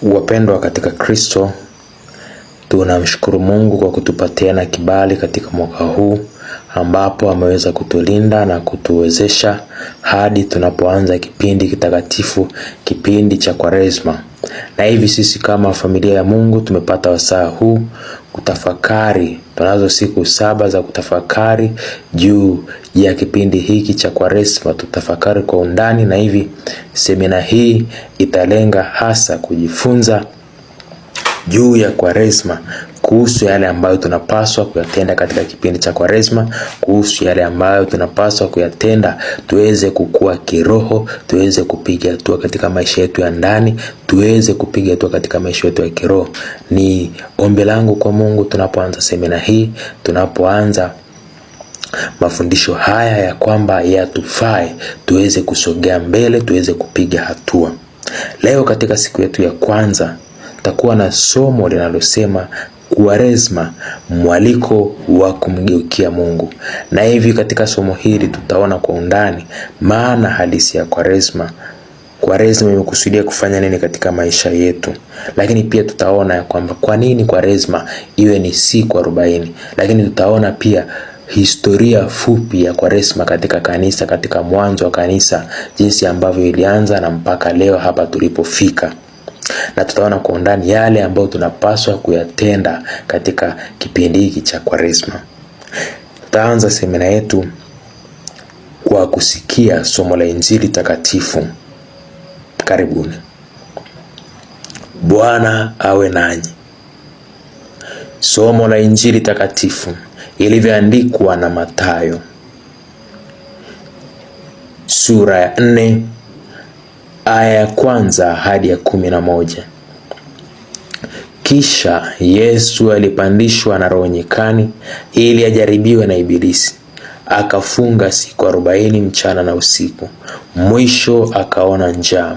Wapendwa katika Kristo, tunamshukuru Mungu kwa kutupatia na kibali katika mwaka huu ambapo ameweza kutulinda na kutuwezesha hadi tunapoanza kipindi kitakatifu, kipindi cha Kwaresma. Na hivi sisi kama familia ya Mungu tumepata wasaa huu kutafakari. Tunazo siku 7 za kutafakari juu ya kipindi hiki cha Kwaresma. Tutafakari kwa undani, na hivi semina hii italenga hasa kujifunza juu ya Kwaresma, kuhusu yale ambayo tunapaswa kuyatenda katika kipindi cha Kwaresma, kuhusu yale ambayo tunapaswa kuyatenda tuweze kukua kiroho, tuweze kupiga hatua katika maisha yetu ya ndani, tuweze kupiga hatua katika maisha yetu ya kiroho. Ni ombi langu kwa Mungu tunapoanza semina hii, tunapoanza mafundisho haya, ya kwamba yatufae tuweze kusogea mbele, tuweze kupiga hatua. Leo katika siku yetu ya kwanza takuwa na somo linalosema Kwaresma, mwaliko wa kumgeukia Mungu. Na hivi katika somo hili tutaona kwa undani maana halisi ya Kwaresma. Kwaresma imekusudia kufanya nini katika maisha yetu? Lakini pia tutaona ya kwamba kwa nini Kwaresma iwe ni siku 40. Lakini tutaona pia historia fupi ya Kwaresma katika kanisa, katika mwanzo wa kanisa, jinsi ambavyo ilianza na mpaka leo hapa tulipofika. Na tutaona kwa undani yale ambayo tunapaswa kuyatenda katika kipindi hiki cha Kwaresma. Tutaanza semina yetu kwa kusikia somo la Injili takatifu. Karibuni. Bwana awe nanyi. Somo la Injili takatifu ilivyoandikwa na Mathayo, sura ya 4 aya ya 1 hadi ya 11. Kisha Yesu alipandishwa na Roho nyikani ili ajaribiwe na Ibilisi. Akafunga siku 40 mchana na usiku. Mwisho akaona njaa.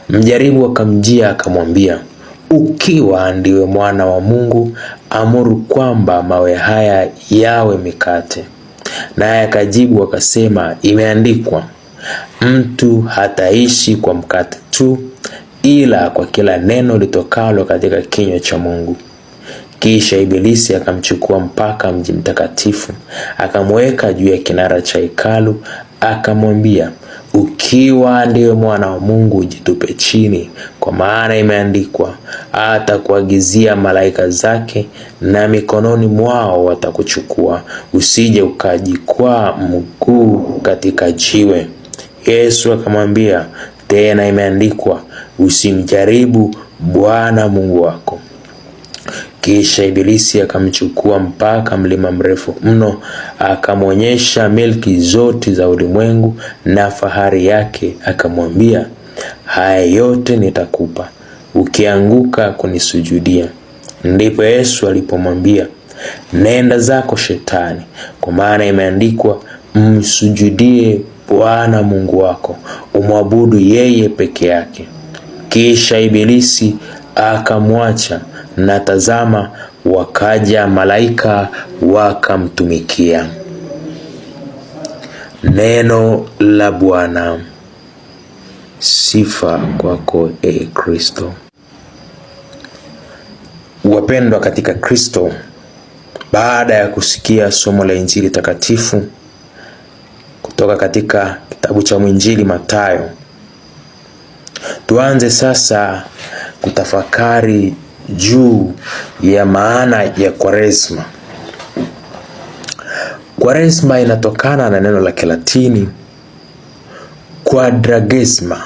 Mjaribu akamjia akamwambia, ukiwa ndiwe mwana wa Mungu, amuru kwamba mawe haya yawe mikate. Naye akajibu akasema, imeandikwa, mtu hataishi kwa mkate tu, ila kwa kila neno litokalo katika kinywa cha Mungu. Kisha Ibilisi akamchukua mpaka mji mtakatifu, akamweka juu ya kinara cha hekalu, akamwambia, ukiwa ndiwe mwana wa Mungu, jitupe chini, kwa maana imeandikwa, atakuagizia malaika zake, na mikononi mwao watakuchukua, usije ukajikwaa mguu katika jiwe. Yesu akamwambia, tena imeandikwa, usimjaribu Bwana Mungu wako. Kisha Ibilisi akamchukua mpaka mlima mrefu mno, akamwonyesha milki zote za ulimwengu na fahari yake, akamwambia, haya yote nitakupa ukianguka kunisujudia. Ndipo Yesu alipomwambia, nenda zako Shetani, kwa maana imeandikwa, msujudie Bwana Mungu wako, umwabudu yeye peke yake. Kisha Ibilisi akamwacha, na tazama, wakaja malaika wakamtumikia. Neno la Bwana. Sifa kwako Kristo. Wapendwa katika Kristo, baada ya kusikia somo la Injili takatifu kutoka katika kitabu cha mwinjili Mathayo, tuanze sasa kutafakari juu ya maana ya Kwaresma. Kwaresma inatokana na neno la Kilatini quadragesima,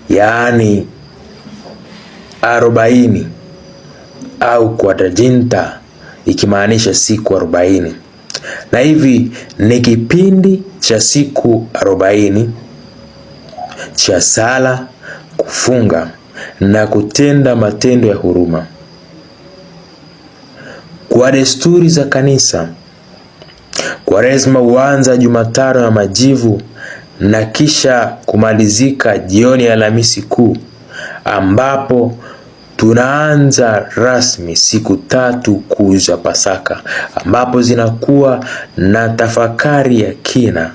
yaani 40 au quadraginta, ikimaanisha siku 40. Na hivi ni kipindi cha siku 40 cha sala, kufunga na kutenda matendo ya huruma. Kwa desturi za kanisa, Kwaresma huanza Jumatano ya Majivu na kisha kumalizika jioni ya Alhamisi Kuu, ambapo tunaanza rasmi siku 3 kuu za Pasaka, ambapo zinakuwa na tafakari ya kina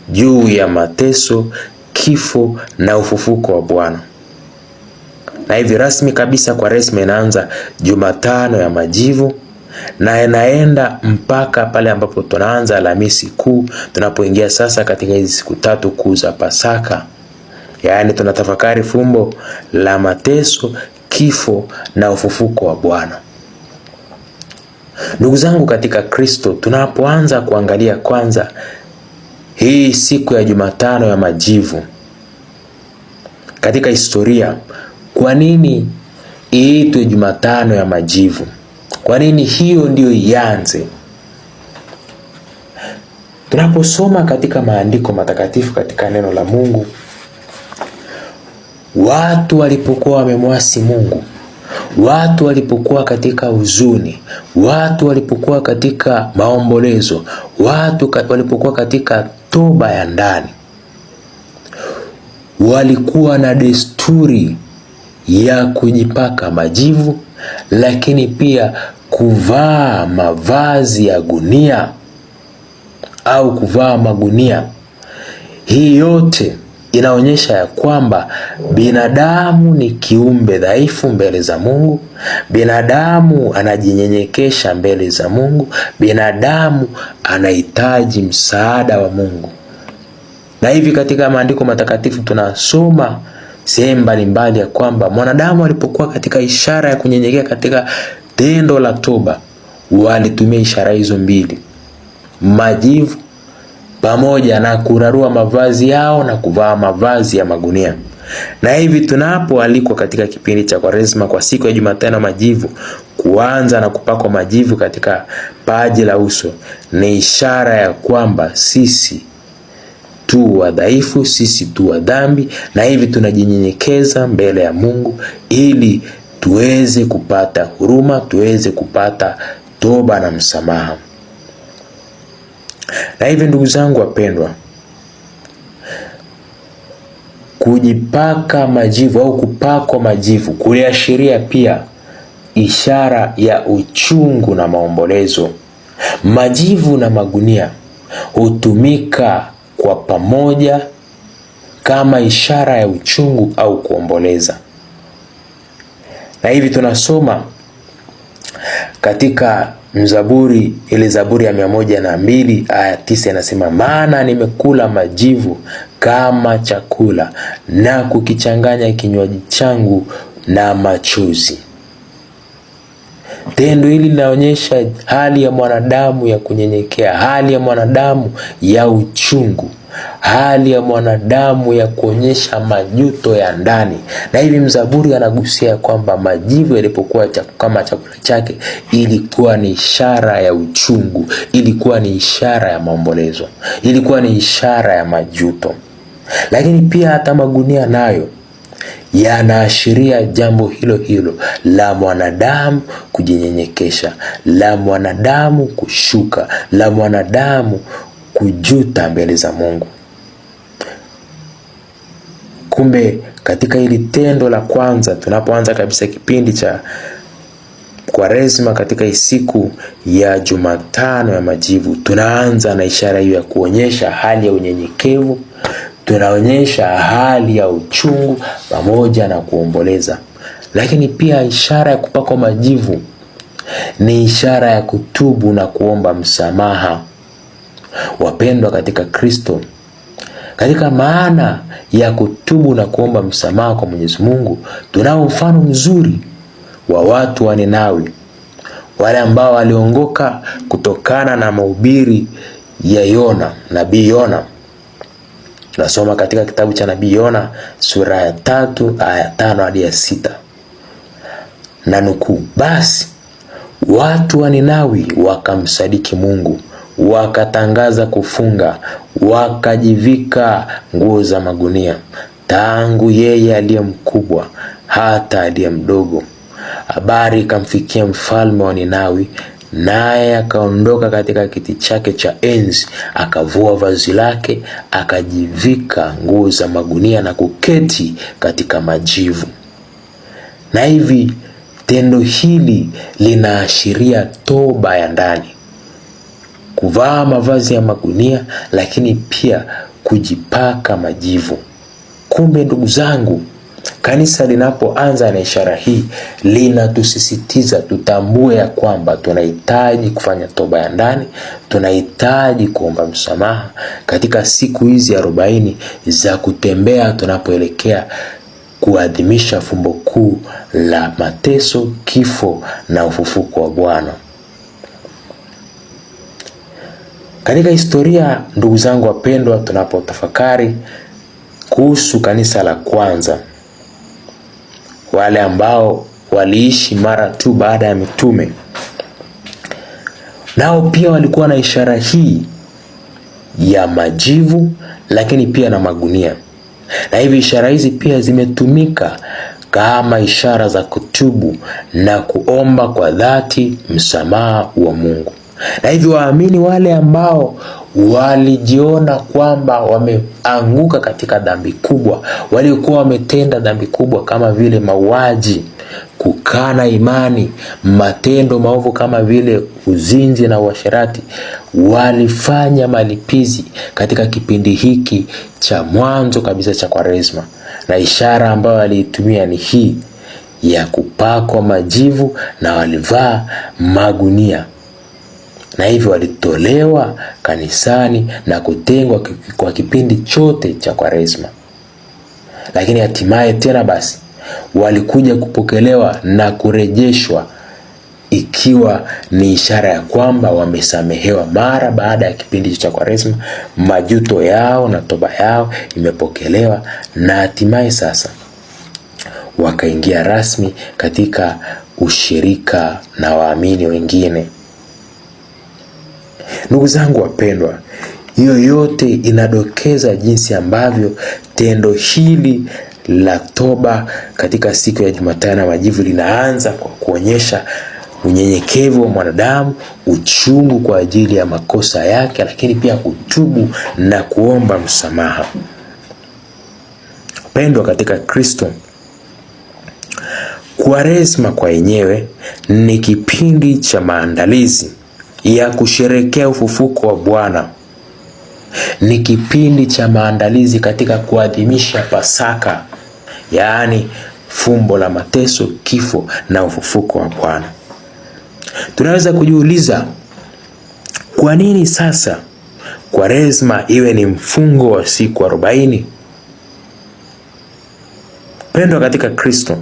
juu ya mateso, kifo na ufufuko wa Bwana. Na hivi rasmi kabisa Kwaresma inaanza Jumatano ya Majivu na inaenda mpaka pale ambapo tunaanza Alhamisi Kuu, tunapoingia sasa katika hizi siku tatu kuu za Pasaka. Yaani tunatafakari fumbo la mateso, kifo na ufufuko wa Bwana. Ndugu zangu katika Kristo, tunapoanza kuangalia kwanza hii siku ya Jumatano ya Majivu katika historia, kwa nini iitwe Jumatano ya Majivu? Kwa nini hiyo ndio ianze? Tunaposoma katika maandiko matakatifu, katika neno la Mungu, watu walipokuwa wamemwasi Mungu, watu walipokuwa katika huzuni, watu walipokuwa katika maombolezo, watu walipokuwa katika toba ya ndani, walikuwa na desturi ya kujipaka majivu, lakini pia kuvaa mavazi ya gunia au kuvaa magunia. Hii yote inaonyesha ya kwamba binadamu ni kiumbe dhaifu mbele za Mungu. Binadamu anajinyenyekesha mbele za Mungu. Binadamu anahitaji msaada wa Mungu. Na hivi katika maandiko matakatifu tunasoma sehemu mbalimbali ya kwamba mwanadamu alipokuwa katika ishara ya kunyenyekea katika tendo la toba, walitumia ishara hizo mbili, majivu pamoja na kurarua mavazi yao na kuvaa mavazi ya magunia. Na hivi tunapoalikwa katika kipindi cha Kwaresma kwa siku ya Jumatano Majivu kuanza na kupakwa majivu katika paji la uso, ni ishara ya kwamba sisi tu wadhaifu, sisi tu wa dhambi, na hivi tunajinyenyekeza mbele ya Mungu ili tuweze kupata huruma, tuweze kupata toba na msamaha. Na hivi ndugu zangu wapendwa, kujipaka majivu au kupakwa majivu kuliashiria pia ishara ya uchungu na maombolezo. Majivu na magunia hutumika kwa pamoja kama ishara ya uchungu au kuomboleza. Na hivi tunasoma katika Mzaburi, ile Zaburi ya 102 aya 9 inasema, maana nimekula majivu kama chakula na kukichanganya kinywaji changu na machozi. Tendo hili linaonyesha hali ya mwanadamu ya kunyenyekea, hali ya mwanadamu ya uchungu, hali ya mwanadamu ya kuonyesha majuto ya ndani. Na hivi mzaburi anagusia kwamba majivu yalipokuwa kama chakula chake ilikuwa ni ishara ya uchungu, ilikuwa ni ishara ya maombolezo, ilikuwa ni ishara ya majuto. Lakini pia hata magunia nayo yanaashiria jambo hilo hilo la mwanadamu kujinyenyekesha, la mwanadamu kushuka, la mwanadamu kujuta mbele za Mungu. Kumbe katika hili tendo la kwanza, tunapoanza kabisa kipindi cha Kwaresma katika siku ya Jumatano ya Majivu, tunaanza na ishara hiyo ya kuonyesha hali ya unyenyekevu, tunaonyesha hali ya uchungu pamoja na kuomboleza. Lakini pia ishara ya kupakwa majivu ni ishara ya kutubu na kuomba msamaha. Wapendwa katika Kristo, katika maana ya kutubu na kuomba msamaha kwa Mwenyezi Mungu, tunao mfano mzuri wa watu wa Ninawi, wale ambao waliongoka kutokana na mahubiri ya Yona, nabii Yona. Tunasoma katika kitabu cha nabii Yona sura ya 3 aya 5 hadi ya 6. Na nukuu, basi watu wa Ninawi wakamsadiki Mungu, wakatangaza kufunga, wakajivika nguo za magunia, tangu yeye aliye mkubwa hata aliye mdogo. Habari ikamfikia mfalme wa Ninawi, naye akaondoka katika kiti chake cha enzi, akavua vazi lake, akajivika nguo za magunia na kuketi katika majivu. Na hivi tendo hili linaashiria toba ya ndani, kuvaa mavazi ya magunia, lakini pia kujipaka majivu. Kumbe ndugu zangu, Kanisa linapoanza na ishara hii linatusisitiza tutambue ya kwamba tunahitaji kufanya toba ya ndani, tunahitaji kuomba msamaha katika siku hizi 40 za kutembea tunapoelekea kuadhimisha fumbo kuu la mateso, kifo na ufufuko wa Bwana. Katika historia, ndugu zangu wapendwa, tunapotafakari kuhusu kanisa la kwanza, wale ambao waliishi mara tu baada ya mitume, nao pia walikuwa na ishara hii ya majivu, lakini pia na magunia. Na hivi ishara hizi pia zimetumika kama ishara za kutubu na kuomba kwa dhati msamaha wa Mungu. Na hivi waamini wale ambao walijiona kwamba wameanguka katika dhambi kubwa, waliokuwa wametenda dhambi kubwa kama vile mauaji, kukana imani, matendo maovu kama vile uzinzi na uasherati, walifanya malipizi katika kipindi hiki cha mwanzo kabisa cha Kwaresma. Na ishara ambayo waliitumia ni hii ya kupakwa majivu na walivaa magunia. Na hivyo walitolewa kanisani na kutengwa kwa kipindi chote cha Kwaresma. Lakini hatimaye tena basi walikuja kupokelewa na kurejeshwa, ikiwa ni ishara ya kwamba wamesamehewa mara baada ya kipindi cha Kwaresma, majuto yao na toba yao imepokelewa, na hatimaye sasa wakaingia rasmi katika ushirika na waamini wengine. Ndugu zangu wapendwa, hiyo yote inadokeza jinsi ambavyo tendo hili la toba katika siku ya Jumatano ya Majivu linaanza kwa kuonyesha unyenyekevu wa mwanadamu, uchungu kwa ajili ya makosa yake, lakini pia kutubu na kuomba msamaha. Pendwa katika Kristo, Kwaresma kwa yenyewe ni kipindi cha maandalizi ya kusherekea ufufuko wa Bwana. Ni kipindi cha maandalizi katika kuadhimisha Pasaka, yaani fumbo la mateso, kifo na ufufuko wa Bwana. Tunaweza kujiuliza, kwa nini sasa Kwaresma iwe ni mfungo wa siku 40? Pendwa katika Kristo,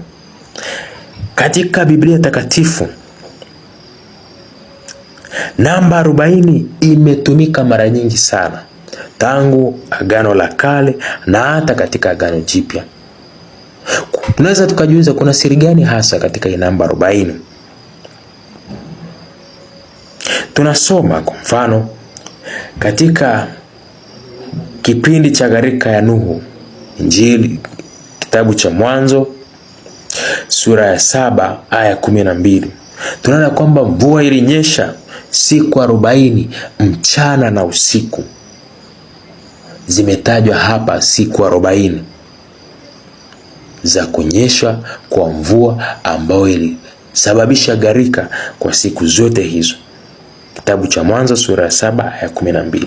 katika Biblia takatifu namba 40 imetumika mara nyingi sana, tangu Agano la Kale na hata katika Agano Jipya. Tunaweza tukajiuliza kuna siri gani hasa katika hii namba 40? Tunasoma kwa mfano katika kipindi cha gharika ya Nuhu, Injili kitabu cha Mwanzo sura ya 7 aya 12. Tunaona kwamba mvua ilinyesha siku 40 mchana na usiku. Zimetajwa hapa siku 40 za kunyesha kwa mvua ambayo ilisababisha gharika kwa siku zote hizo. Kitabu cha Mwanzo sura ya 7 aya 12.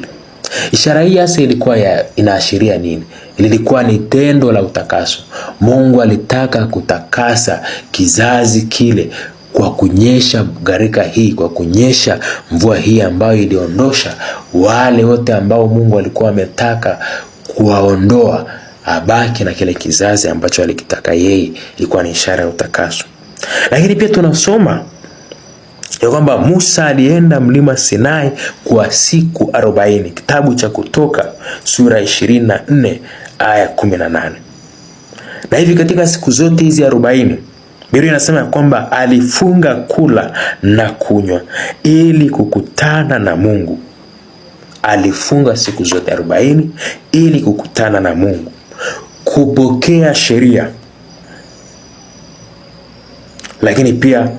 Ishara hii hasa ilikuwa inaashiria nini? Ilikuwa ni tendo la utakaso. Mungu alitaka kutakasa kizazi kile kwa kunyesha gharika hii, kwa kunyesha mvua hii ambayo iliondosha wale wote ambao Mungu alikuwa ametaka kuwaondoa, abaki na kile kizazi ambacho alikitaka yeye. Ilikuwa ni ishara ya utakaso. Lakini pia tunasoma ya kwamba Musa alienda mlima Sinai kwa siku 40. Kitabu cha Kutoka sura 24 aya 18. Na hivi katika siku zote hizi 40, Biblia inasema kwamba alifunga kula na kunywa ili kukutana na Mungu. Alifunga siku zote 40 ili kukutana na Mungu, kupokea sheria, lakini pia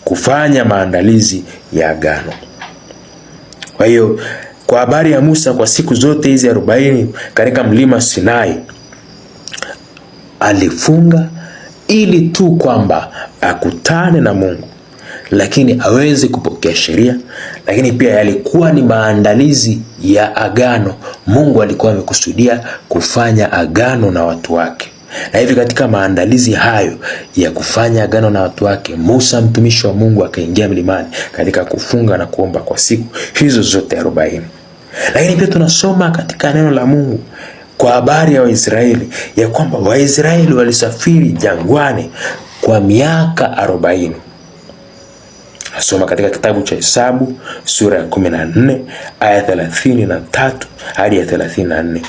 kufanya maandalizi ya agano. Kwa hiyo kwa habari ya Musa, kwa siku zote hizi 40 katika mlima Sinai, alifunga ili tu kwamba akutane na Mungu, lakini aweze kupokea sheria, lakini pia yalikuwa ni maandalizi ya agano. Mungu alikuwa amekusudia kufanya agano na watu wake. Na hivi katika maandalizi hayo ya kufanya agano na watu wake, Musa mtumishi wa Mungu akaingia mlimani katika kufunga na kuomba kwa siku hizo zote 40. Lakini pia tunasoma katika neno la Mungu kwa habari ya Waisraeli ya kwamba Waisraeli walisafiri jangwani kwa miaka 40. Nasoma katika kitabu cha Hesabu sura ya 14 aya 33 hadi ya 34.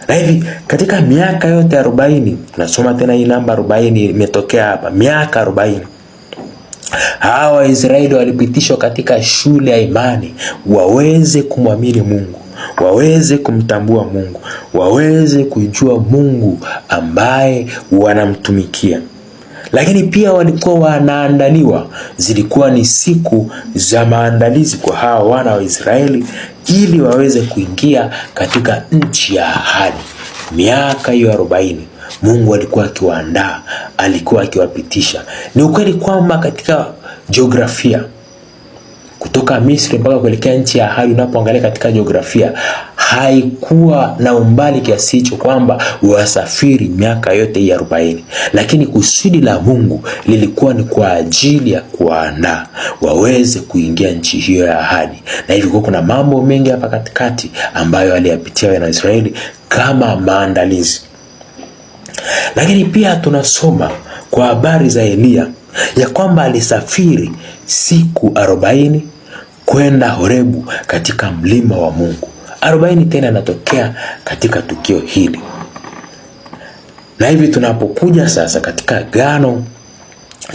Na hivi katika miaka yote 40, nasoma tena hii namba 40 imetokea hapa, miaka 40. Hawa Waisraeli walipitishwa katika shule ya imani waweze kumwamini Mungu, waweze kumtambua Mungu, waweze kujua Mungu ambaye wanamtumikia. Lakini pia walikuwa wanaandaliwa, zilikuwa ni siku za maandalizi kwa hawa wana wa Israeli ili waweze kuingia katika nchi ya ahadi. Miaka hiyo 40 Mungu alikuwa akiwaandaa, alikuwa akiwapitisha. Ni ukweli kwamba katika jiografia kutoka Misri mpaka kuelekea nchi ya ahadi, unapoangalia katika jiografia, haikuwa na umbali kiasi hicho kwamba wasafiri miaka yote hii 40. Lakini kusudi la Mungu lilikuwa ni kwa ajili ya kuandaa waweze kuingia nchi hiyo ya ahadi. Na hivyo kuna mambo mengi hapa katikati ambayo aliyapitia wana Israeli kama maandalizi. Lakini pia tunasoma kwa habari za Elia ya kwamba alisafiri siku 40 kwenda Horebu katika mlima wa Mungu. 40 tena inatokea katika tukio hili. Na hivi tunapokuja sasa katika Agano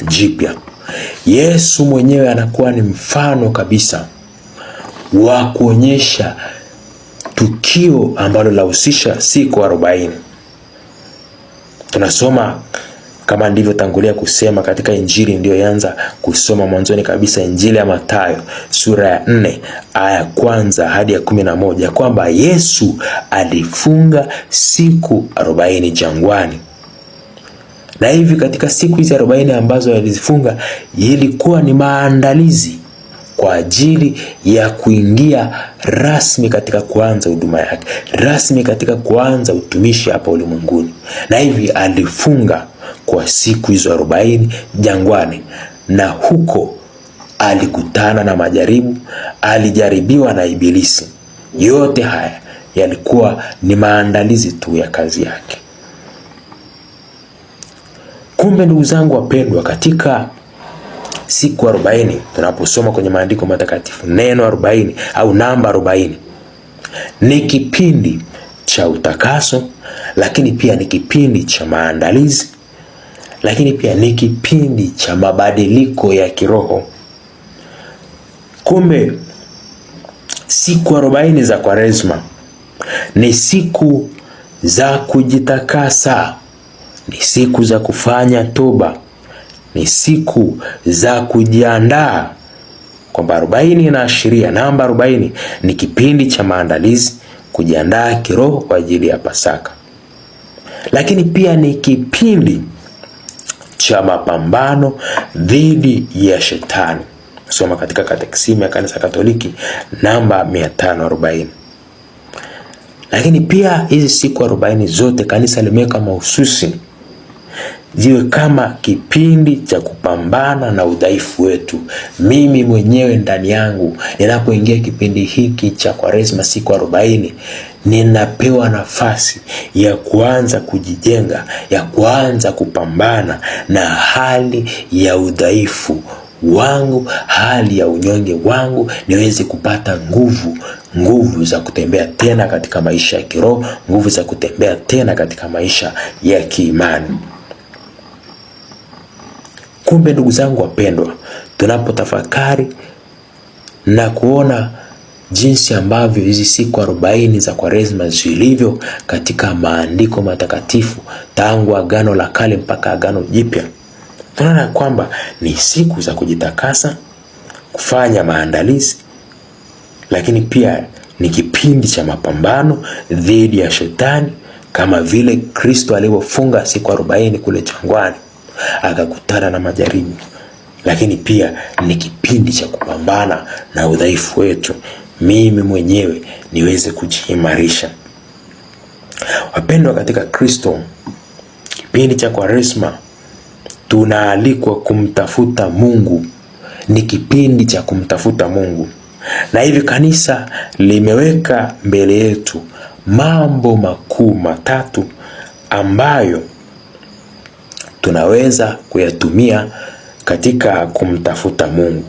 Jipya, Yesu mwenyewe anakuwa ni mfano kabisa wa kuonyesha tukio ambalo lahusisha siku 40. Tunasoma kama ndivyo tangulia kusema katika Injili niliyoanza kusoma mwanzoni kabisa, Injili ya Mathayo sura ya 4 aya kwanza hadi ya 11, kwamba Yesu alifunga siku 40 jangwani. Na hivi katika siku hizi 40 ambazo alizifunga, ilikuwa ni maandalizi kwa ajili ya kuingia rasmi katika kuanza huduma yake, rasmi katika kuanza utumishi hapa ulimwenguni. Na hivi alifunga kwa siku hizo 40 jangwani, na huko alikutana na majaribu, alijaribiwa na Ibilisi. Yote haya yalikuwa ni maandalizi tu ya kazi yake. Kumbe ndugu zangu wapendwa, katika siku 40 tunaposoma kwenye maandiko matakatifu, neno 40 au namba 40 ni kipindi cha utakaso, lakini pia ni kipindi cha maandalizi, lakini pia ni kipindi cha mabadiliko ya kiroho. Kumbe siku 40 za Kwaresma ni siku za kujitakasa, ni siku za kufanya toba, ni siku za kujiandaa. Kwamba 40 inaashiria, namba 40 ni kipindi cha maandalizi, kujiandaa kiroho kwa ajili ya Pasaka. Lakini pia ni kipindi cha mapambano dhidi ya shetani. Soma katika Katekisimu ya Kanisa Katoliki namba 540. Lakini pia hizi siku 40 zote kanisa limeweka mahususi ziwe kama kipindi cha kupambana na udhaifu wetu. Mimi mwenyewe ndani yangu ninapoingia kipindi hiki cha Kwaresma siku 40, ninapewa nafasi ya kuanza kujijenga, ya kuanza kupambana na hali ya udhaifu wangu, hali ya unyonge wangu, niweze kupata nguvu za kutembea tena katika maisha ya kiroho, nguvu za kutembea tena katika maisha ya kiimani. Kumbe ndugu zangu wapendwa, tunapotafakari na kuona jinsi ambavyo hizi siku 40 za Kwaresma zilivyo katika maandiko matakatifu tangu Agano la Kale mpaka Agano Jipya, tunaona kwamba ni siku za kujitakasa, kufanya maandalizi, lakini pia ni kipindi cha mapambano dhidi ya shetani, kama vile Kristo alivyofunga siku 40 kule jangwani akakutana na majaribu. Lakini pia ni kipindi cha kupambana na udhaifu wetu, mimi mwenyewe niweze kujiimarisha. Wapendwa katika Kristo, kipindi cha Kwaresma tunaalikwa kumtafuta Mungu. Ni kipindi cha kumtafuta Mungu. Na hivi kanisa limeweka mbele yetu mambo makuu matatu ambayo tunaweza kuyatumia katika kumtafuta Mungu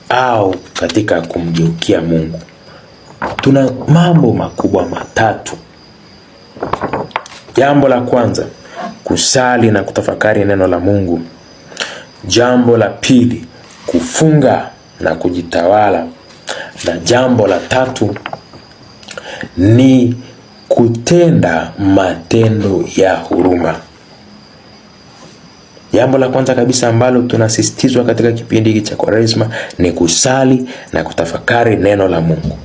au katika kumgeukia Mungu. Tuna mambo makubwa matatu. Jambo la kwanza, kusali na kutafakari neno la Mungu. Jambo la pili, kufunga na kujitawala. Na jambo la tatu ni kutenda matendo ya huruma. Jambo la kwanza kabisa ambalo tunasisitizwa katika kipindi hiki cha Kwaresma ni kusali na kutafakari neno la Mungu.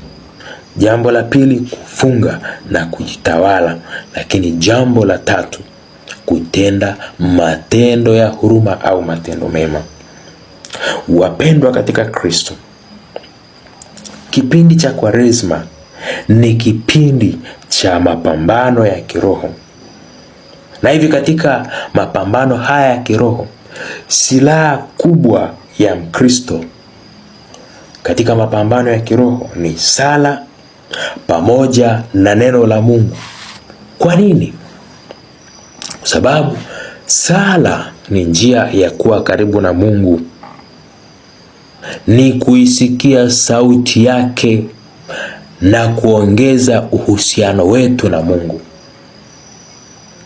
Jambo la pili, kufunga na kujitawala. Lakini jambo la tatu, kutenda matendo ya huruma au matendo mema. Wapendwa katika Kristo, kipindi cha Kwaresma ni kipindi cha mapambano ya kiroho. Na hivi katika mapambano haya ya kiroho, silaha kubwa ya Mkristo katika mapambano ya kiroho ni sala pamoja na neno la Mungu. Kwa nini? Kwa sababu sala ni njia ya kuwa karibu na Mungu, ni kuisikia sauti yake na kuongeza uhusiano wetu na Mungu.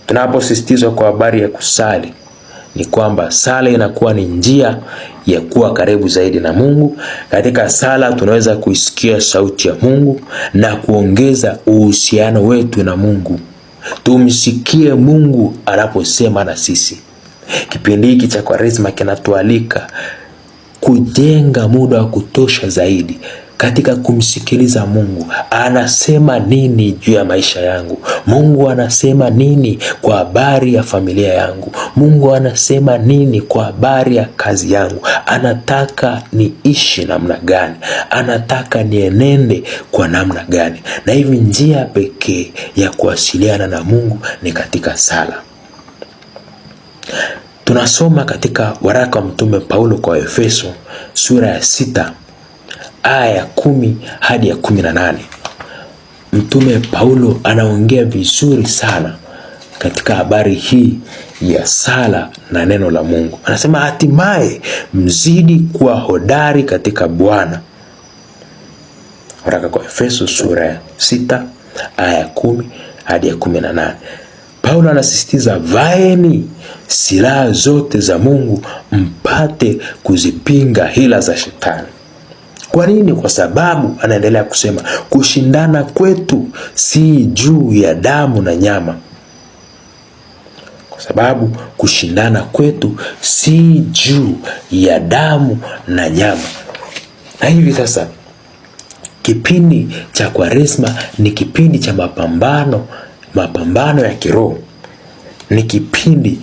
Tunaposisitizwa kwa habari ya kusali, ni kwamba sala inakuwa ni njia ya kuwa karibu zaidi na Mungu. Katika sala tunaweza kuisikia sauti ya Mungu na kuongeza uhusiano wetu na Mungu. Tumsikie Mungu anaposema na sisi. Kipindi hiki cha Kwaresma kinatualika kujenga muda wa kutosha zaidi katika kumsikiliza Mungu. Anasema nini juu ya maisha yangu? Mungu anasema nini kwa habari ya familia yangu? Mungu anasema nini kwa habari ya kazi yangu? Anataka niishi namna gani? Anataka nienende kwa namna gani? Na hivi njia pekee ya kuwasiliana na Mungu ni katika sala. Tunasoma katika waraka wa Mtume Paulo kwa Efeso sura ya 6 aya ya 10 hadi ya 18. Mtume Paulo anaongea vizuri sana katika habari hii ya sala na neno la Mungu. Anasema, hatimaye mzidi kuwa hodari katika Bwana. Waraka kwa Efeso sura ya 6 aya ya 10 hadi ya 18. Paulo anasisitiza, vaeni silaha zote za Mungu mpate kuzipinga hila za shetani. Kwa nini? Kwa sababu anaendelea kusema, kushindana kwetu si juu ya damu na nyama. Kwa sababu kushindana kwetu si juu ya damu na nyama. Na hivi sasa kipindi cha Kwaresma ni kipindi cha mapambano ya kiroho. Ni kipindi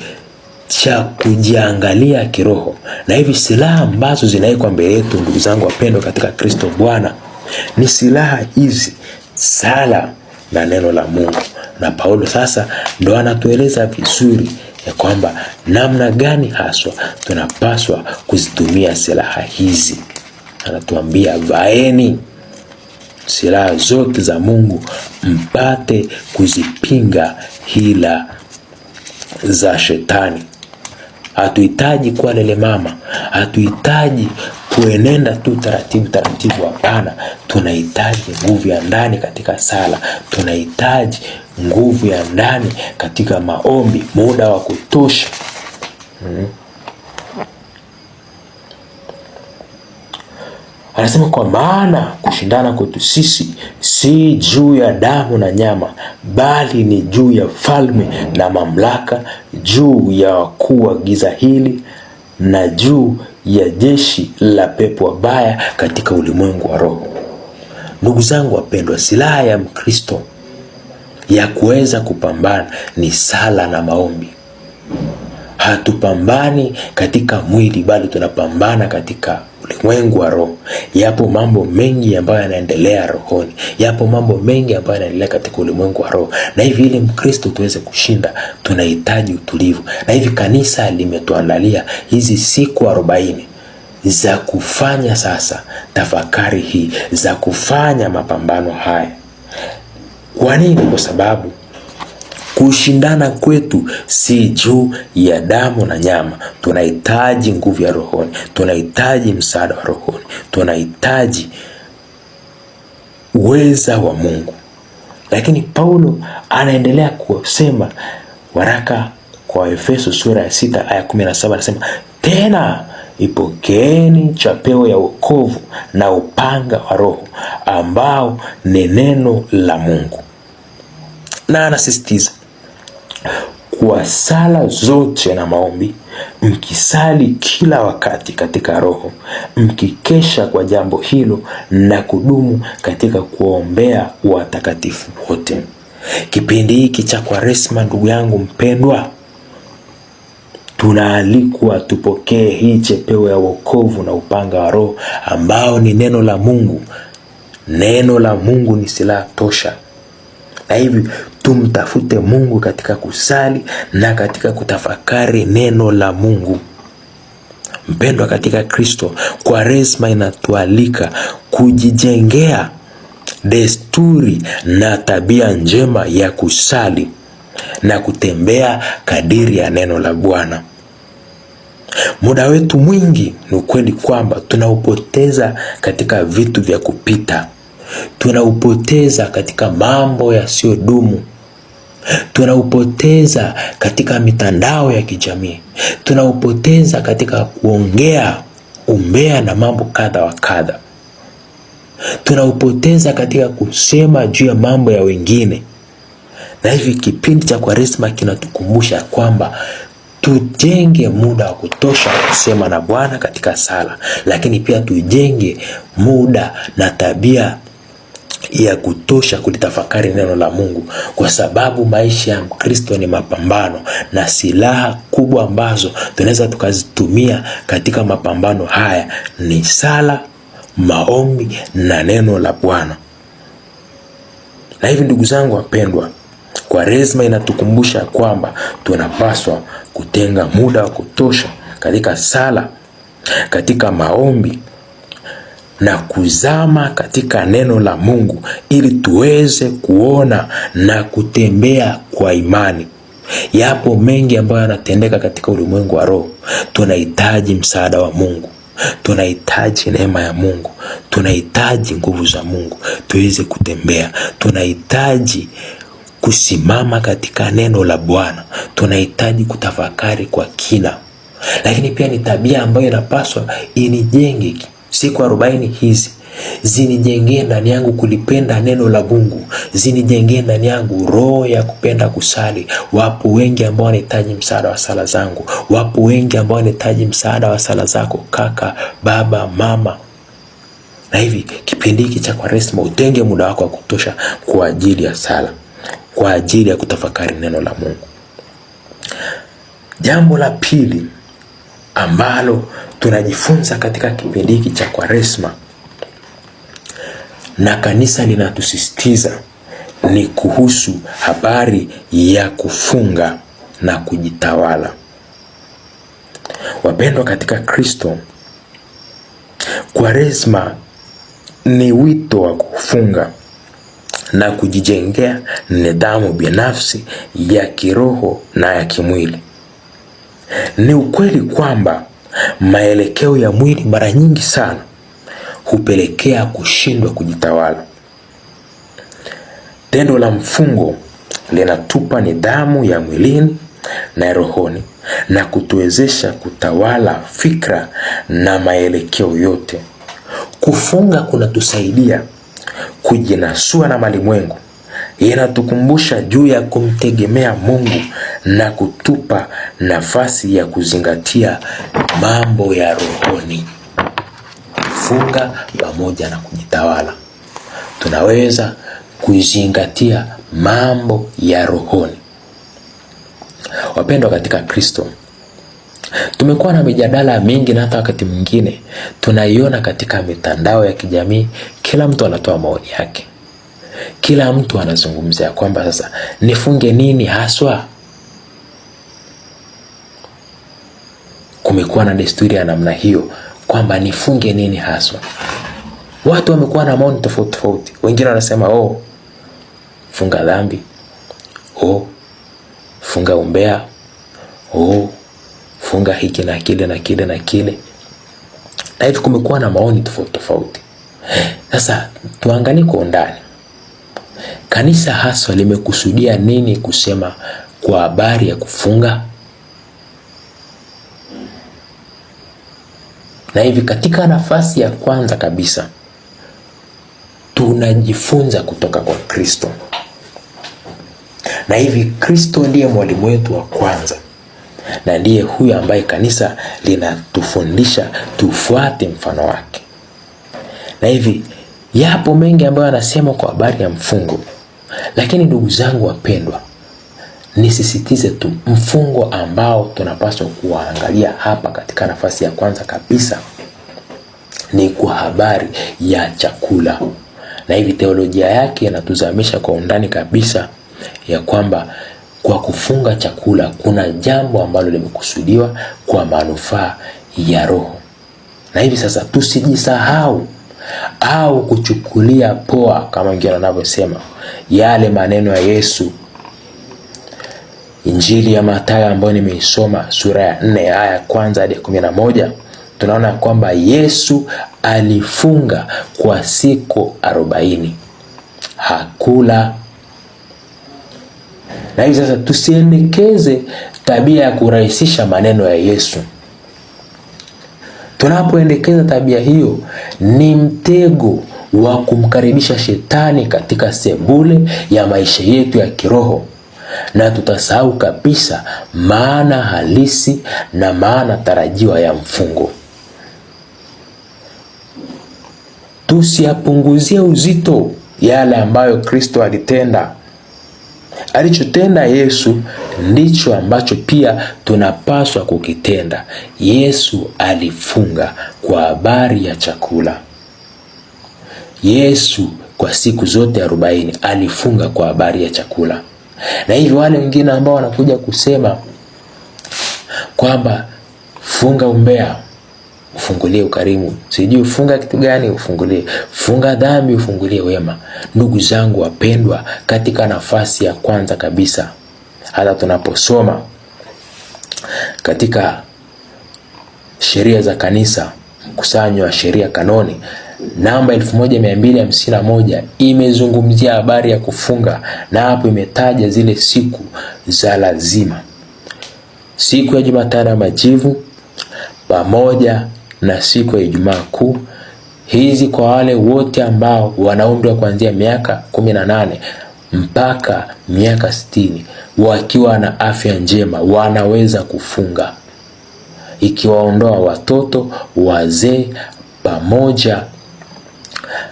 cha kujiangalia kiroho. Na hivi silaha ambazo zinawekwa mbele yetu, ndugu zangu wapendwa katika Kristo Bwana, ni silaha hizi: sala na neno la Mungu. Na Paulo sasa ndo anatueleza vizuri ya kwamba namna gani haswa tunapaswa kuzitumia silaha hizi. Anatuambia, vaeni silaha zote za Mungu mpate kuzipinga hila za shetani. Hatuhitaji kuwa lele mama, hatuhitaji kuenenda tu taratibu. Hapana, tunahitaji nguvu ya ndani katika sala, tunahitaji nguvu ya ndani katika maombi, muda wa kutosha. Anasema, kwa maana kushindana kwetu sisi si juu ya damu na nyama, bali ni juu ya falme na mamlaka, juu ya wakuu wa giza hili, na juu ya jeshi la pepo wabaya katika ulimwengu wa roho. Ndugu zangu wapendwa, silaha ya Mkristo ya kuweza kupambana ni sala na maombi. Hatupambani katika mwili, bali tunapambana katika ulimwengu wa roho. Yapo mambo mengi ambayo yanaendelea rohoni. Yapo mambo mengi ambayo yanaendelea katika ulimwengu wa roho. Na hivi ili Mkristo tuweze kushinda, tunahitaji utulivu. Na hivi kanisa limetuandalia hizi siku 40 za kufanya sasa tafakari hii, za kufanya mapambano haya. Kwa nini? Kwa sababu kushindana kwetu si juu ya damu na nyama. Tunahitaji nguvu ya rohoni, tunahitaji msaada wa rohoni, tunahitaji uweza wa Mungu. Lakini Paulo anaendelea kusema, waraka kwa Efeso sura ya 6 aya 17, anasema tena ipokeeni chapeo ya wokovu na upanga wa Roho ambao ni neno la Mungu. Na anasisitiza, kwa sala zote na maombi mkisali kila wakati katika Roho, mkikesha kwa jambo hilo na kudumu katika kuombea watakatifu wote. Kipindi hiki cha Kwaresma, ndugu yangu mpendwa, tunaalikwa tupokee hii chepeo ya wokovu na upanga wa Roho ambao ni neno la Mungu. Neno la Mungu ni silaha tosha. Na hivi tumtafute Mungu katika kusali na katika kutafakari neno la Mungu. Mpendwa katika Kristo, Kwaresma inatualika kujijengea desturi na tabia njema ya kusali na kutembea kadiri ya neno la Bwana. Muda wetu mwingi ni ukweli kwamba tunaupoteza katika vitu vya kupita. Tunaupoteza katika mambo yasiyodumu. Tunaupoteza katika mitandao ya kijamii. Tunaupoteza katika kuongea umbea na mambo kadha wa kadha. Tunaupoteza katika kusema juu ya mambo ya wengine. Na hivi kipindi cha Kwaresma kinatukumbusha kwamba tujenge muda wa kutosha kusema na Bwana katika sala, lakini pia tujenge muda na tabia ya kutosha kulitafakari neno la Mungu, kwa sababu maisha ya Mkristo ni mapambano, na silaha kubwa ambazo tunaweza tukazitumia katika mapambano haya ni sala, maombi na neno la Bwana. Na hivi ndugu zangu wapendwa, Kwaresma inatukumbusha kwamba tunapaswa kutenga muda wa kutosha katika sala, katika maombi na kuzama katika neno la Mungu ili tuweze kuona na kutembea kwa imani. Yapo mengi ambayo yanatendeka katika ulimwengu wa roho. Tunahitaji msaada wa Mungu. Tunahitaji neema ya Mungu. Tunahitaji nguvu za Mungu tuweze kutembea. Tunahitaji kusimama katika neno la Bwana. Tunahitaji kutafakari kwa kina. Lakini pia ni tabia ambayo inapaswa inijenge. Siku 40 hizi zinijengee ndani yangu kulipenda neno la Mungu. Zinijengee ndani yangu roho ya kupenda kusali. Wapo wengi ambao wanahitaji msaada wa sala zangu. Wapo wengi ambao wanahitaji msaada wa sala zako kaka, baba, mama. Na hivi kipindi hiki cha Kwaresma utenge muda wako wa kutosha kwa ajili ya sala, kwa ajili ya kutafakari neno la Mungu. Jambo la pili ambalo tunajifunza katika kipindi hiki cha Kwaresma na kanisa linatusisitiza ni kuhusu habari ya kufunga na kujitawala. Wapendwa katika Kristo, Kwaresma ni wito wa kufunga na kujijengea nidhamu binafsi ya kiroho na ya kimwili. Ni ukweli kwamba maelekeo ya mwili mara nyingi sana hupelekea kushindwa kujitawala. Tendo la mfungo linatupa nidhamu ya mwilini na rohoni na kutuwezesha kutawala fikra na maelekeo yote. Kufunga kunatusaidia kujinasua na malimwengu. Inatukumbusha juu ya kumtegemea Mungu na kutupa nafasi ya kuzingatia mambo ya rohoni. Funga pamoja na kujitawala, tunaweza kuzingatia mambo ya rohoni. Wapendwa katika Kristo, Tumekuwa na mijadala mingi na hata wakati mwingine tunaiona katika mitandao ya kijamii, kila mtu anatoa maoni yake. Kila mtu anazungumzia kwamba sasa nifunge nini haswa? Kumekuwa na desturi ya namna hiyo kwamba nifunge nini haswa. Watu wamekuwa na maoni tofauti tofauti. Wengine wanasema funga dhambi, funga umbea, funga hiki na kile na kile na kile. Na hivi kumekuwa na maoni tofauti tofauti. Sasa tuangalie kwa undani, kanisa haswa limekusudia nini kusema kwa habari ya kufunga? Na hivi katika nafasi ya kwanza kabisa tunajifunza kutoka kwa Kristo. Na hivi Kristo ndiye mwalimu wetu wa kwanza, na ndiye huyu ambaye kanisa linatufundisha tufuate mfano wake. Na hivi yapo mengi ambayo anasema kwa habari ya mfungo, lakini ndugu zangu wapendwa, nisisitize tu mfungo ambao tunapaswa kuangalia hapa katika nafasi ya kwanza kabisa ni kwa habari ya chakula. Na hivi teolojia yake inatuzamisha kwa undani kabisa ya kwamba kwa kufunga chakula kuna jambo ambalo limekusudiwa kwa manufaa ya roho. Na hivi sasa tusijisahau au kuchukulia poa kama wengine wanavyosema yale maneno ya Yesu, Injili ya Mathayo ambayo nimeisoma sura ya 4 aya ya kwanza hadi 11. Tunaona kwamba Yesu alifunga kwa siku 40, hakula. Na hivi sasa tusiendekeze tabia ya kurahisisha maneno ya Yesu. Tunapoendekeza tabia hiyo ni mtego wa kumkaribisha shetani katika sebule ya maisha yetu ya kiroho, na tutasahau kabisa maana halisi na maana tarajiwa ya mfungo. Tusiapunguzie uzito yale ambayo Kristo alitenda. Alichotenda Yesu ndicho ambacho pia tunapaswa kukitenda. Yesu alifunga kwa habari ya chakula. Yesu kwa siku zote 40 alifunga kwa habari ya chakula. Na hivyo wale wengine ambao wanakuja kusema kwamba funga umbea, ufungulie ukarimu, sijui funga kitu gani ufungulie, funga dhambi ufungulie wema. Ndugu zangu wapendwa, katika nafasi ya kwanza kabisa, hata tunaposoma katika sheria za kanisa, mkusanyo wa sheria kanoni namba 1251 imezungumzia habari ya kufunga, na hapo imetaja zile siku za lazima: siku ya Jumatano ya Majivu pamoja na siku ya Ijumaa Kuu. Hizi kwa wale wote ambao wana umri wa kuanzia miaka 18 mpaka miaka 60 wakiwa na afya njema wanaweza kufunga, ikiwaondoa watoto, wazee pamoja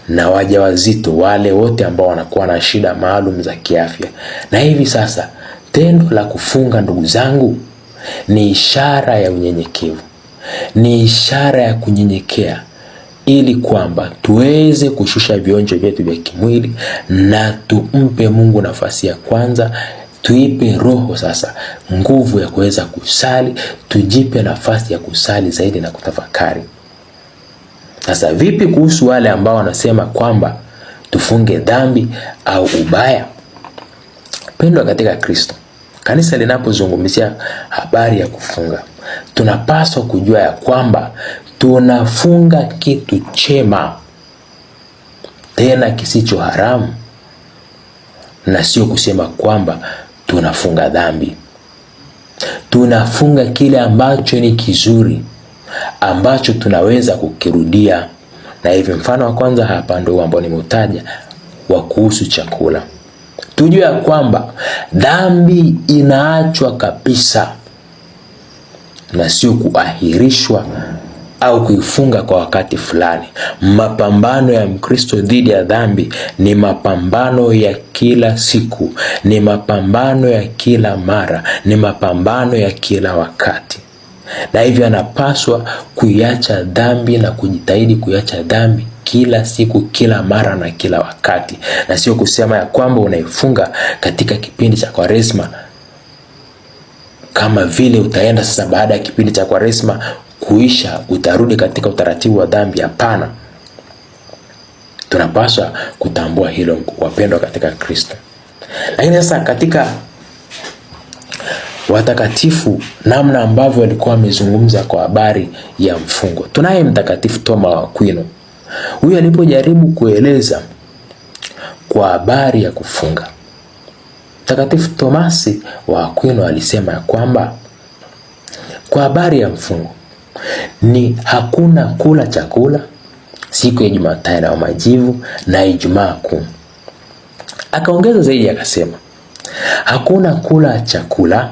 na wajawazito, wale wote ambao wanakuwa na shida maalum za kiafya. Na hivi sasa tendo la kufunga, ndugu zangu, ni ishara ya unyenyekevu, ni ishara ya kunyenyekea, ili kwamba tuweze kushusha vionjo vyetu vya kimwili na tumpe Mungu nafasi ya kwanza. Tuipe roho sasa nguvu ya kuweza kusali, tujipe nafasi ya kusali zaidi na kutafakari. Sasa vipi kuhusu wale ambao wanasema kwamba tufunge dhambi au ubaya? Pendwa katika Kristo, kanisa linapozungumzia habari ya kufunga, tunapaswa kujua ya kwamba tunafunga kitu chema, tena kisicho haramu, na sio kusema kwamba tunafunga dhambi. Tunafunga kile ambacho ni kizuri, ambacho tunaweza kukirudia. Na hivi mfano wa kwanza hapa ndio ambao nimeutaja wa kuhusu chakula. Tujue ya kwamba dhambi inaachwa kabisa na sio kuahirishwa au kuifunga kwa wakati fulani. Mapambano ya Mkristo dhidi ya dhambi ni mapambano ya kila siku, ni mapambano ya kila mara, ni mapambano ya kila wakati. na hivyo anapaswa kuiacha dhambi na kujitahidi kuiacha dhambi kila siku, kila mara na kila wakati, na sio kusema ya kwamba unaifunga katika kipindi cha Kwaresma kama vile utaenda sasa baada ya kipindi cha Kwaresma kuisha utarudi katika utaratibu wa dhambi. Hapana. Tunapaswa kutambua hilo, wapendwa katika Kristo. Lakini sasa katika watakatifu, namna ambavyo walikuwa wamezungumza kwa habari ya mfungo, tunaye Mtakatifu Toma wa Aquino. Huyu alipojaribu kueleza kwa habari ya kufunga, Mtakatifu Tomasi wa Aquino alisema ya kwamba kwa habari ya mfungo ni hakuna kula chakula siku ya Jumatano ya Majivu na Ijumaa Kuu. Akaongeza zaidi akasema hakuna kula chakula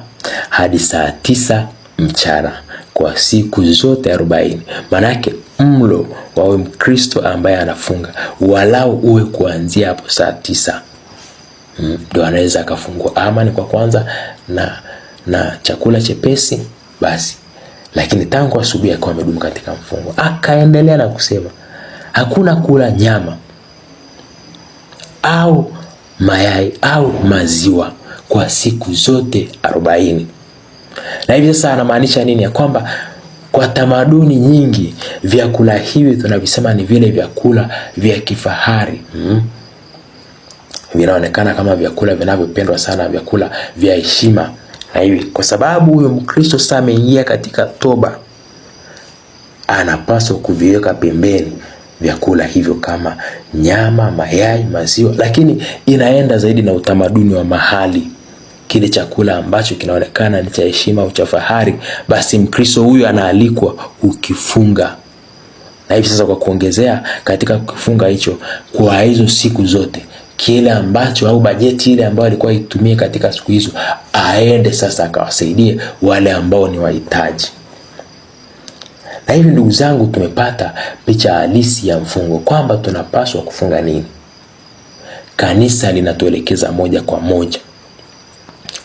hadi saa 9 mchana kwa siku zote 40. Manake mlo wa Mkristo ambaye anafunga walau uwe kuanzia hapo saa 9. Ndio anaweza akafungua, ama ni kwa kwanza na chakula chepesi basi, lakini tangu asubuhi akawa amedumu katika mfungo. Akaendelea na kusema hakuna kula nyama au mayai au maziwa kwa siku zote 40. Na hivi sasa anamaanisha nini? Ya kwamba kwa tamaduni nyingi vyakula hivi tunavisema ni vile vyakula vya kifahari. Vinaonekana kama vyakula vinavyopendwa sana, vyakula vya heshima. Na hivi kwa sababu huyo Mkristo sasa ameingia katika toba, anapaswa kuviweka pembeni vyakula hivyo kama nyama, mayai, maziwa. Lakini inaenda zaidi na utamaduni wa mahali. Kile chakula ambacho kinaonekana ni cha heshima au cha fahari, basi Mkristo huyu anaalikwa ukifunga. Na hivi sasa kwa kuongezea katika kufunga hicho kwa hizo siku zote, kile ambacho au bajeti ile ambayo alikuwa itumie katika siku hizo, aende sasa akawasaidie wale ambao ni wahitaji. Na hivi ndugu zangu, tumepata picha halisi ya mfungo, kwamba tunapaswa kufunga nini. Kanisa linatuelekeza moja kwa moja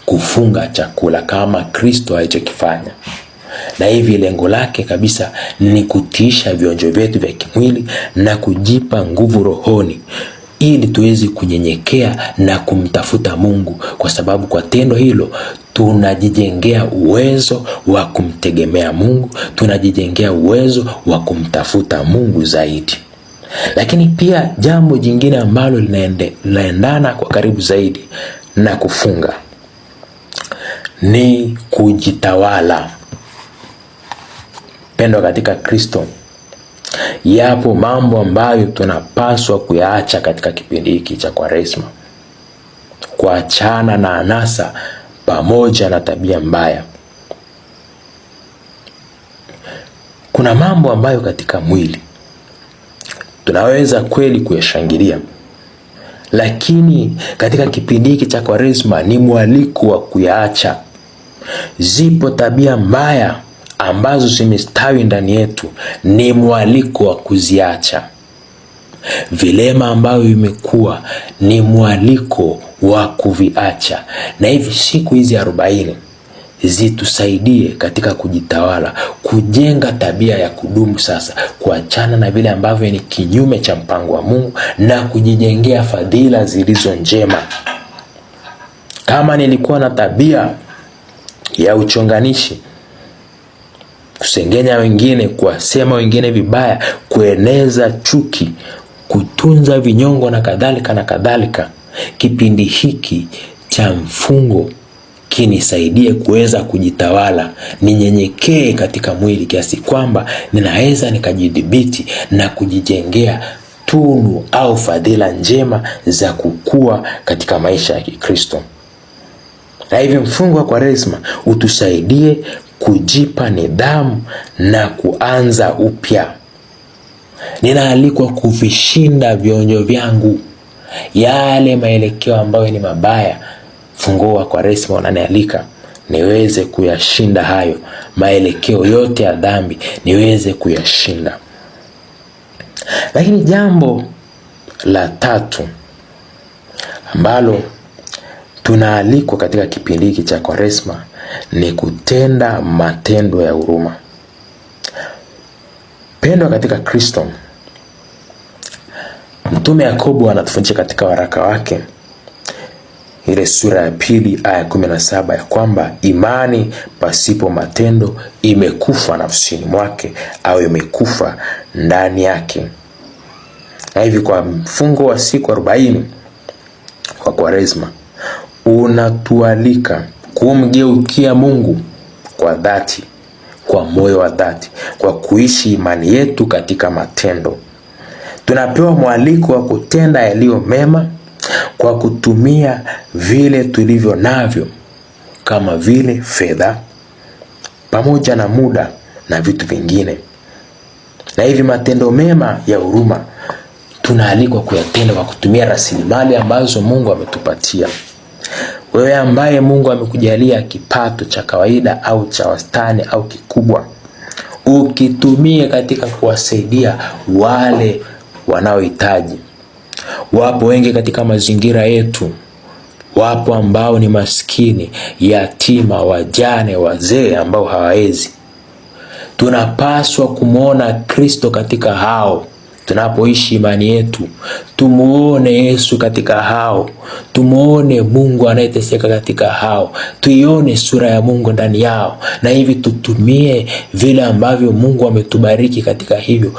kufunga chakula kama Kristo alichokifanya. Na hivi lengo lake kabisa ni kutiisha vionjo vyetu vya kimwili na kujipa nguvu rohoni, ili tuweze kunyenyekea na kumtafuta Mungu, kwa sababu kwa tendo hilo tunajijengea uwezo wa kumtegemea Mungu, tunajijengea uwezo wa kumtafuta Mungu zaidi. Lakini pia jambo jingine ambalo linaendana kwa karibu zaidi na kufunga ni kujitawala. Pendwa katika Kristo, yapo mambo ambayo tunapaswa kuyaacha katika kipindi hiki cha Kwaresma. Kuachana na anasa pamoja na tabia mbaya. Kuna mambo ambayo katika mwili tunaweza kweli kuyashangilia, lakini katika kipindi hiki cha Kwaresma ni mwaliko wa kuyaacha. Zipo tabia mbaya ambazo zimestawi ndani yetu, ni mwaliko wa kuziacha. Vilema ambayo imekuwa, ni mwaliko wa kuviacha. Na hivi siku hizi 40 zitusaidie katika kujitawala, kujenga tabia ya kudumu sasa, kuachana na vile ambavyo ni kinyume cha mpango wa Mungu na kujijengea fadhila zilizo njema. Kama nilikuwa na tabia ya uchonganishi, kusengenya wengine, kuwasema wengine vibaya, kueneza chuki, kutunza vinyongo na kadhalika, kipindi hiki cha mfungo kinisaidie kuweza kujitawala, ninyenyekee katika mwili kiasi kwamba ninaweza nikajidhibiti na kujijengea tunu au fadhila njema za kukua katika maisha ya Kikristo. Na hivyo mfungo wa Kwaresma utusaidie kujipa nidhamu na kuanza upya. Ninaalikwa kuvishinda vionjo vyangu, yale maelekeo ambayo ni mabaya. Mfungo wa Kwaresma unanialika niweze kuyashinda hayo maelekeo yote ya dhambi, niweze kuyashinda. Lakini jambo la tatu ambalo tunaalikwa katika kipindi hiki cha Kwaresma ni kutenda matendo ya huruma. Pendo katika Kristo. Mtume Yakobo anatufundisha katika waraka wake ile sura ya 2 aya 17 ya kwamba imani pasipo matendo imekufa nafsini mwake au imekufa ndani yake. Na hivi kwa mfungo wa siku 40 kwa Kwaresma unatualika kumgeukia Mungu kwa dhati, kwa moyo wa dhati, kwa kuishi imani yetu katika matendo. Tunapewa mwaliko wa kutenda yaliyo mema kwa kutumia vile tulivyo navyo, kama vile fedha pamoja na muda na vitu vingine. Na hivi matendo mema ya huruma tunaalikwa kuyatenda kwa kutumia rasilimali ambazo Mungu ametupatia. Wewe ambaye Mungu amekujalia kipato cha kawaida au cha wastani au kikubwa, ukitumie katika kuwasaidia wale wanaohitaji. Wapo wengi katika mazingira yetu, wapo ambao ni maskini, yatima, wajane, wazee ambao hawawezi. Tunapaswa kumuona Kristo katika hao. Tunapoishi imani yetu, tumuone Yesu katika hao, tumuone Mungu anayeteseka katika hao, tuione sura ya Mungu ndani yao, na hivi tutumie vile ambavyo Mungu ametubariki katika hivyo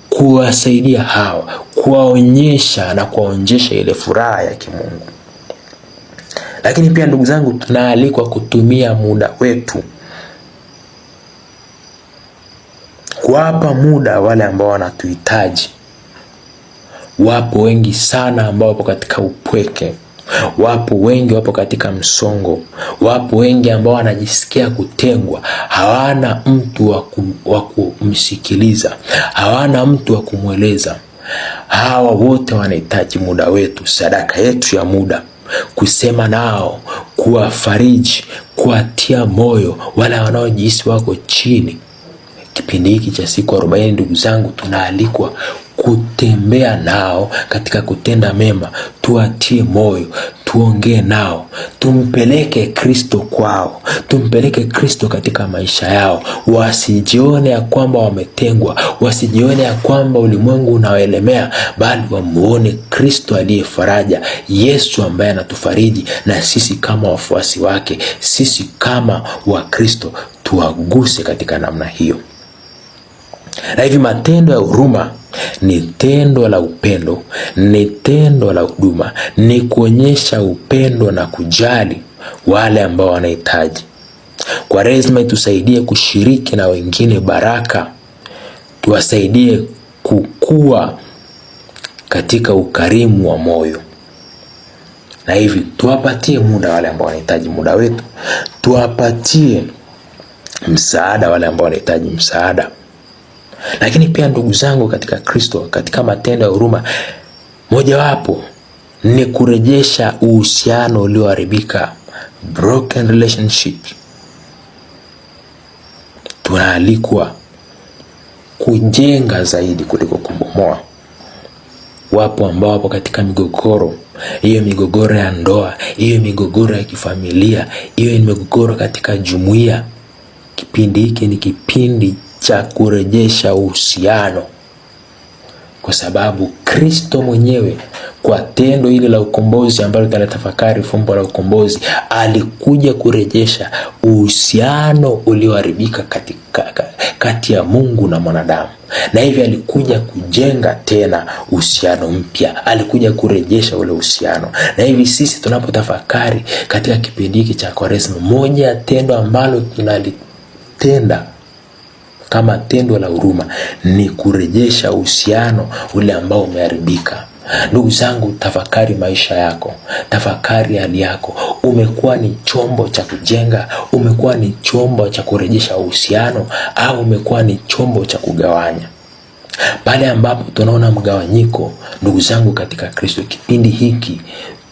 kuwasaidia hao, kuwaonyesha na kuwaonjesha ile furaha ya kimungu. Lakini pia ndugu zangu, tunaalikwa kutumia muda wetu kuwapa muda wale ambao wanatuhitaji. Wapo wengi sana ambao wapo katika upweke. Wapo wengi wapo katika msongo. Wapo wengi ambao wanajisikia kutengwa. Hawana mtu wa kumsikiliza. Hawana mtu wa kumweleza. Hawa wote wanahitaji muda wetu, sadaka yetu ya muda. Kusema nao, kuwafariji, kuwatia moyo wale wanaojihisi wako chini. Kipindi hiki cha siku 40 ndugu zangu, tunaalikwa kutembea nao katika kutenda mema, tuwatie moyo, tuongee nao, tumpeleke Kristo kwao, tumpeleke Kristo katika maisha yao. Wasijione ya kwamba wametengwa, wasijione ya kwamba ulimwengu unawaelemea, bali wamuone Kristo aliye faraja, Yesu ambaye anatufariji, na sisi kama wafuasi wake, sisi kama wa Kristo tuwaguse katika namna hiyo. Na hivi matendo ya huruma ni tendo la upendo, ni tendo la huduma, ni kuonyesha upendo na kujali wale ambao wanahitaji. Kwaresma itusaidie kushiriki na wengine baraka, tuwasaidie kukua katika ukarimu wa moyo. Na hivi tuwapatie muda wale ambao wanahitaji muda wetu, tuwapatie msaada wale ambao wanahitaji msaada. Lakini pia ndugu zangu katika Kristo, katika matendo ya huruma, mojawapo ni kurejesha uhusiano ulioharibika, broken relationship. Tunaalikwa kujenga zaidi kuliko kubomoa. Wapo ambao wapo katika migogoro, hiyo migogoro ya ndoa, hiyo migogoro ya kifamilia, hiyo ni migogoro katika jumuiya. Kipindi hiki ni kipindi cha kurejesha uhusiano, kwa sababu Kristo mwenyewe kwa tendo hili la ukombozi ambalo tunatafakari fumbo la ukombozi, alikuja kurejesha uhusiano ulioharibika kati ya Mungu na mwanadamu. Na hivi alikuja kujenga tena uhusiano mpya, alikuja kurejesha ule uhusiano. Na hivi sisi tunapotafakari katika kipindi hiki cha Kwaresma, moja ya tendo ambalo tunalitenda kama tendo la huruma ni kurejesha uhusiano ule ambao umeharibika. Ndugu zangu, tafakari maisha yako, tafakari hali yako. Umekuwa ni chombo cha kujenga? Umekuwa ni chombo cha kurejesha uhusiano? Au umekuwa ni chombo cha kugawanya? Pale ambapo tunaona mgawanyiko, ndugu zangu katika Kristo, kipindi hiki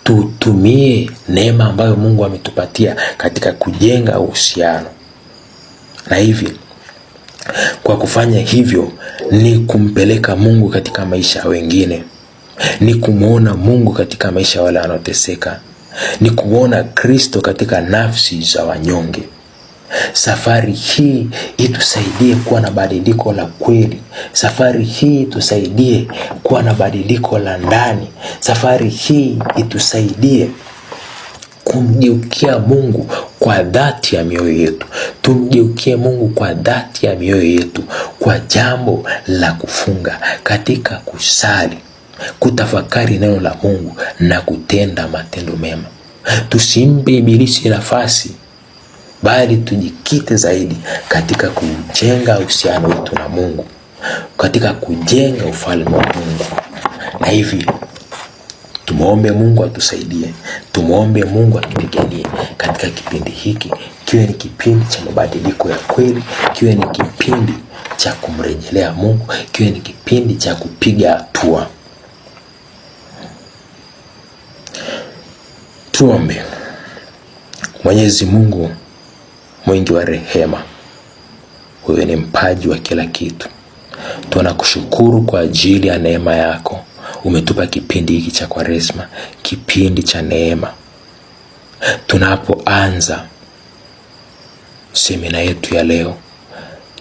tutumie neema ambayo Mungu ametupatia katika kujenga uhusiano. Na hivi kwa kufanya hivyo ni kumpeleka Mungu katika maisha ya wengine, ni kumuona Mungu katika maisha wale wanaoteseka, ni kuona Kristo katika nafsi za wanyonge. Safari hii itusaidie kuwa na badiliko la kweli. Safari hii itusaidie kuwa na badiliko la ndani. Safari hii itusaidie kumgeukia Mungu kwa dhati ya mioyo yetu. Tumgeukie Mungu kwa dhati ya mioyo yetu, kwa jambo la kufunga, katika kusali, kutafakari neno la Mungu na kutenda matendo mema. Tusimpe ibilisi nafasi, bali tujikite zaidi katika kujenga uhusiano wetu na Mungu, katika kujenga ufalme wa Mungu. Na hivi tumuombe Mungu atusaidie, tumuombe Mungu atupiganie katika kipindi hiki, kiwe ni kipindi cha mabadiliko ya kweli, kiwe ni kipindi cha kumrejelea Mungu, kiwe ni kipindi cha kupiga hatua. Tuombe. Mwenyezi Mungu mwingi wa rehema, wewe ni mpaji wa kila kitu. Tunakushukuru kwa ajili ya neema yako. Umetupa kipindi hiki cha Kwaresma, kipindi cha neema. Tunapoanza semina yetu ya leo,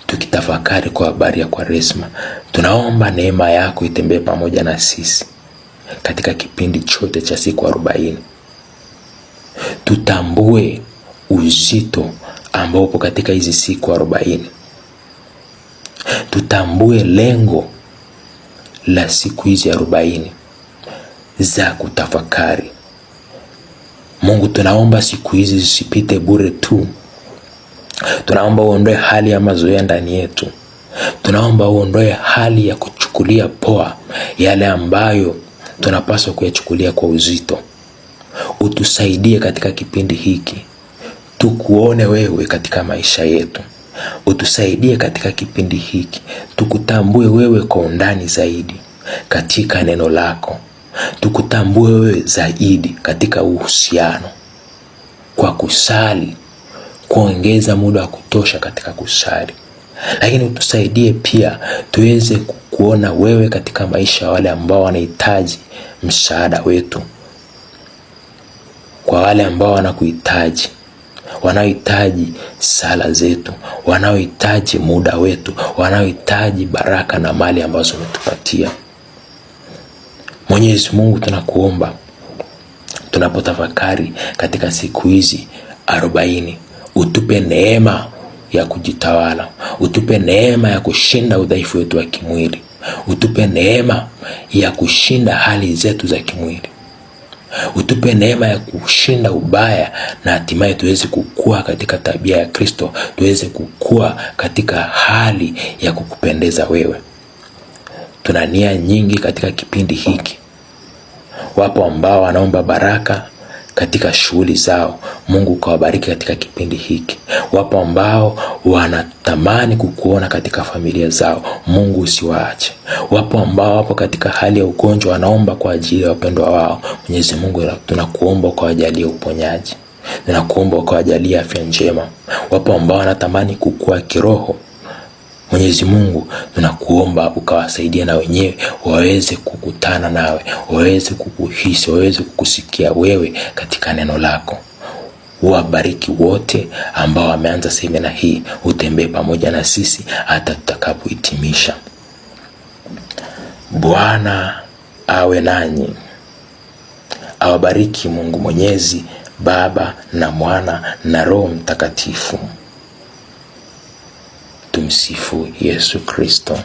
tukitafakari kwa habari ya Kwaresma, tunaomba neema yako itembee pamoja na sisi katika kipindi chote cha siku 40. Tutambue uzito ambao upo katika hizi siku 40. Tutambue lengo la siku hizi 40 za kutafakari. Mungu, tunaomba siku hizi zisipite bure tu. Tunaomba uondoe hali ya mazoea ndani yetu. Tunaomba uondoe hali ya kuchukulia poa yale ambayo tunapaswa kuyachukulia kwa uzito. Utusaidie katika kipindi hiki tukuone wewe katika maisha yetu. Utusaidie katika kipindi hiki tukutambue wewe kwa undani zaidi katika neno lako. Tukutambue wewe zaidi katika uhusiano, kwa kusali, kuongeza muda wa kutosha katika kusali. Lakini utusaidie pia tuweze kukuona wewe katika maisha wale ambao wanahitaji msaada wetu, kwa wale ambao wanakuhitaji, wanaohitaji sala zetu, wanaohitaji muda wetu, wanaohitaji baraka na mali ambazo umetupatia. Mwenyezi Mungu, tunakuomba tunapotafakari katika siku hizi 40, utupe neema ya kujitawala, utupe neema ya kushinda udhaifu wetu wa kimwili, utupe neema ya kushinda hali zetu za kimwili, utupe neema ya kushinda ubaya, na hatimaye tuweze kukua katika tabia ya Kristo, tuweze kukua katika hali ya kukupendeza wewe. Tuna nia nyingi katika kipindi hiki. Wapo ambao wanaomba baraka katika shughuli zao. Mungu kawabariki katika kipindi hiki. Wapo ambao wanatamani kukuona katika familia zao. Mungu usiwaache. Wapo ambao wapo katika hali ya ugonjwa, wanaomba kwa ajili ya wapendwa wao. Mwenyezi Mungu, tunakuomba ukawajalie uponyaji. Tunakuomba ukawajalie afya njema. Wapo ambao wanatamani kukua kiroho. Mwenyezi Mungu, tunakuomba ukawasaidia na wenyewe waweze kukutana nawe, waweze kukuhisi, waweze kukusikia wewe katika neno lako. Wabariki wote ambao wameanza semina hii, utembee pamoja na sisi hata tutakapohitimisha. Bwana awe nanyi. Awabariki Mungu Mwenyezi, Baba na Mwana na Roho Mtakatifu. Tumsifu Yesu Kristo.